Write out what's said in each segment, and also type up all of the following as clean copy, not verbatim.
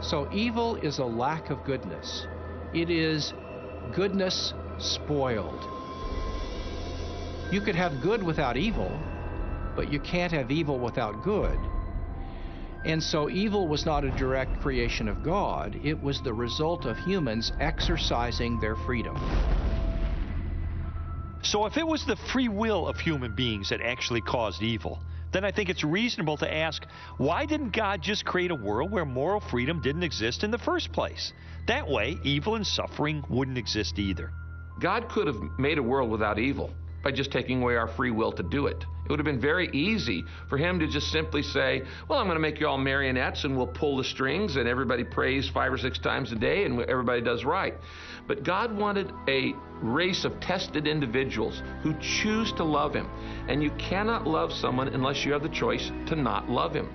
So evil is a lack of goodness. It is goodness spoiled. You could have good without evil, but you can't have evil without good. And so evil was not a direct creation of God. It was the result of humans exercising their freedom. So if it was the free will of human beings that actually caused evil, then I think it's reasonable to ask, why didn't God just create a world where moral freedom didn't exist in the first place? That way, evil and suffering wouldn't exist either. God could have made a world without evil by just taking away our free will to do it. It would have been very easy for him to just simply say, well, I'm going to make you all marionettes and we'll pull the strings and everybody prays 5 or 6 times a day and everybody does right. But God wanted a race of tested individuals who choose to love him. And you cannot love someone unless you have the choice to not love him.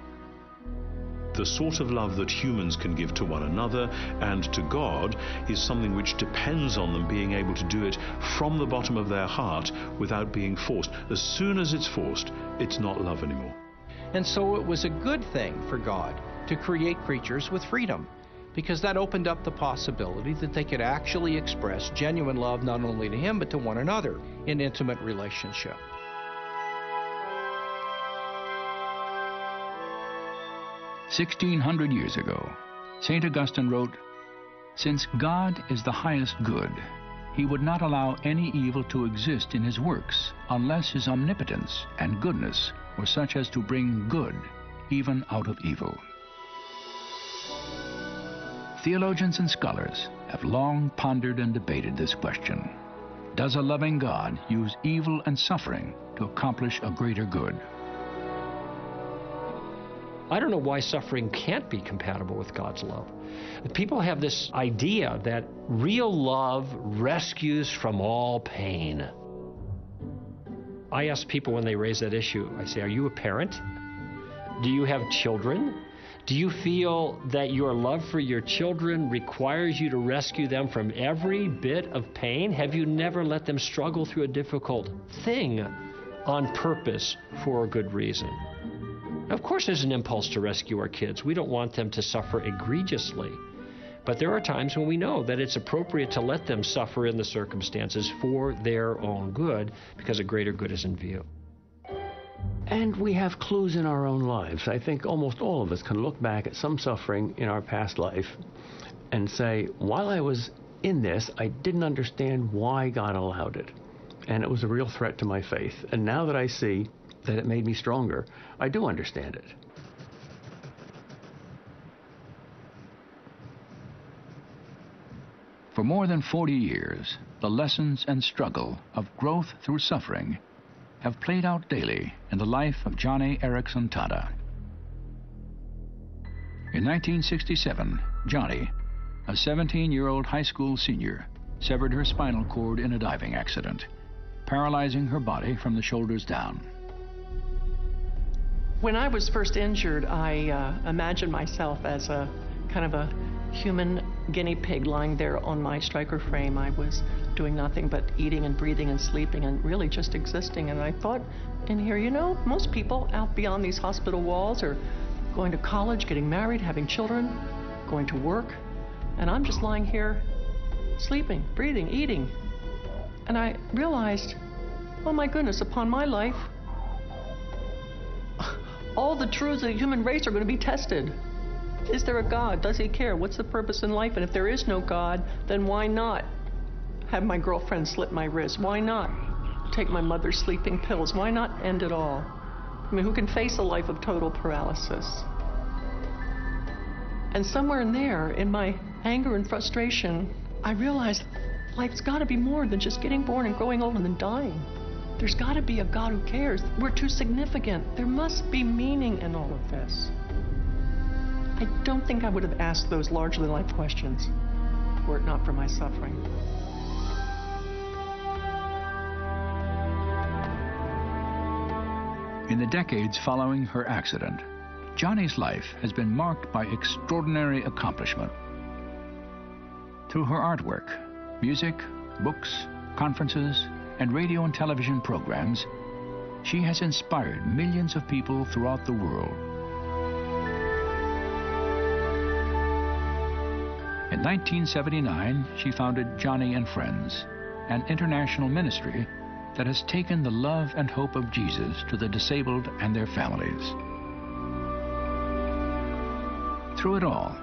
The sort of love that humans can give to one another and to God is something which depends on them being able to do it from the bottom of their heart without being forced. As soon as it's forced, it's not love anymore. And so it was a good thing for God to create creatures with freedom, because that opened up the possibility that they could actually express genuine love not only to him but to one another in intimate relationship. "1,600 years ago, St. Augustine wrote, "Since God is the highest good, he would not allow any evil to exist in his works unless his omnipotence and goodness were such as to bring good even out of evil." Theologians and scholars have long pondered and debated this question. Does a loving God use evil and suffering to accomplish a greater good? I don't know why suffering can't be compatible with God's love. People have this idea that real love rescues from all pain. I ask people when they raise that issue, I say, are you a parent? Do you have children? Do you feel that your love for your children requires you to rescue them from every bit of pain? Have you never let them struggle through a difficult thing on purpose for a good reason? Of course there's an impulse to rescue our kids. We don't want them to suffer egregiously. But there are times when we know that it's appropriate to let them suffer in the circumstances for their own good, because a greater good is in view. And we have clues in our own lives. I think almost all of us can look back at some suffering in our past life and say, while I was in this, I didn't understand why God allowed it. And it was a real threat to my faith. And now that I see that it made me stronger, I do understand it. For more than 40 years, the lessons and struggle of growth through suffering have played out daily in the life of Joni Eareckson Tada. In 1967, Joni, a 17-year-old high school senior, severed her spinal cord in a diving accident, paralyzing her body from the shoulders down. When I was first injured, I imagined myself as a kind of a human guinea pig lying there on my striker frame. I was doing nothing but eating and breathing and sleeping and really just existing. And I thought in here, you know, most people out beyond these hospital walls are going to college, getting married, having children, going to work. And I'm just lying here sleeping, breathing, eating. And I realized, oh my goodness, upon my life, all the truths of the human race are going to be tested. Is there a God? Does he care? What's the purpose in life? And if there is no God, then why not have my girlfriend slit my wrist? Why not take my mother's sleeping pills? Why not end it all? I mean, who can face a life of total paralysis? And somewhere in there, in my anger and frustration, I realized life's got to be more than just getting born and growing old and then dying. There's got to be a God who cares. We're too significant. There must be meaning in all of this. I don't think I would have asked those largely life questions were it not for my suffering. In the decades following her accident, Joni's life has been marked by extraordinary accomplishment. Through her artwork, music, books, conferences, and radio and television programs, she has inspired millions of people throughout the world. In 1979, she founded Joni and Friends, an international ministry that has taken the love and hope of Jesus to the disabled and their families. Through it all,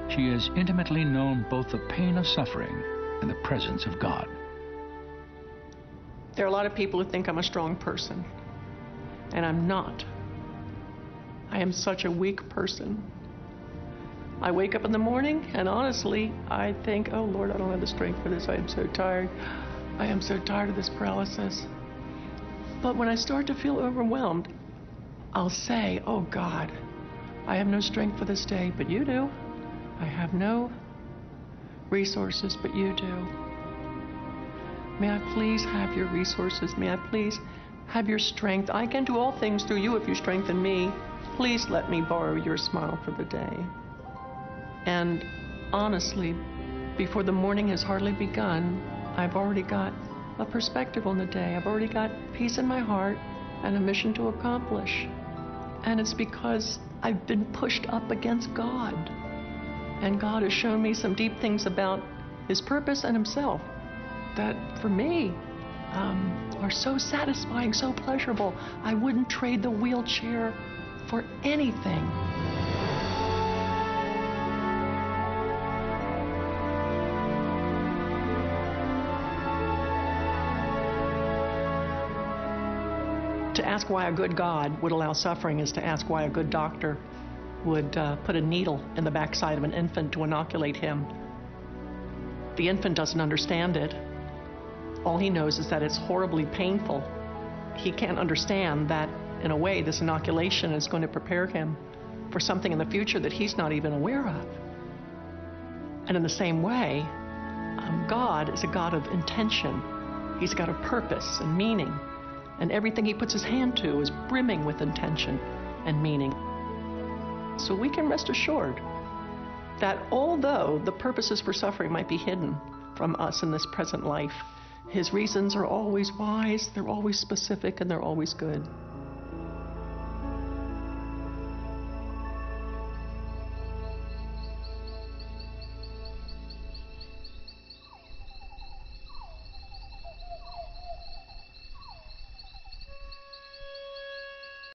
she has intimately known both the pain of suffering and the presence of God. There are a lot of people who think I'm a strong person, and I'm not. I am such a weak person. I wake up in the morning, and honestly, I think, oh Lord, I don't have the strength for this. I am so tired. I am so tired of this paralysis. But when I start to feel overwhelmed, I'll say, oh God, I have no strength for this day, but you do. I have no resources, but you do. May I please have your resources? May I please have your strength? I can do all things through you if you strengthen me. Please let me borrow your smile for the day. And honestly, before the morning has hardly begun, I've already got a perspective on the day. I've already got peace in my heart and a mission to accomplish. And it's because I've been pushed up against God. And God has shown me some deep things about His purpose and Himself that, for me, are so satisfying, so pleasurable. I wouldn't trade the wheelchair for anything. To ask why a good God would allow suffering is to ask why a good doctor would put a needle in the backside of an infant to inoculate him. The infant doesn't understand it. All he knows is that it's horribly painful. He can't understand that, in a way, this inoculation is going to prepare him for something in the future that he's not even aware of. And in the same way, God is a God of intention. He's got a purpose and meaning. And everything He puts His hand to is brimming with intention and meaning. So we can rest assured that although the purposes for suffering might be hidden from us in this present life, His reasons are always wise, they're always specific, and they're always good.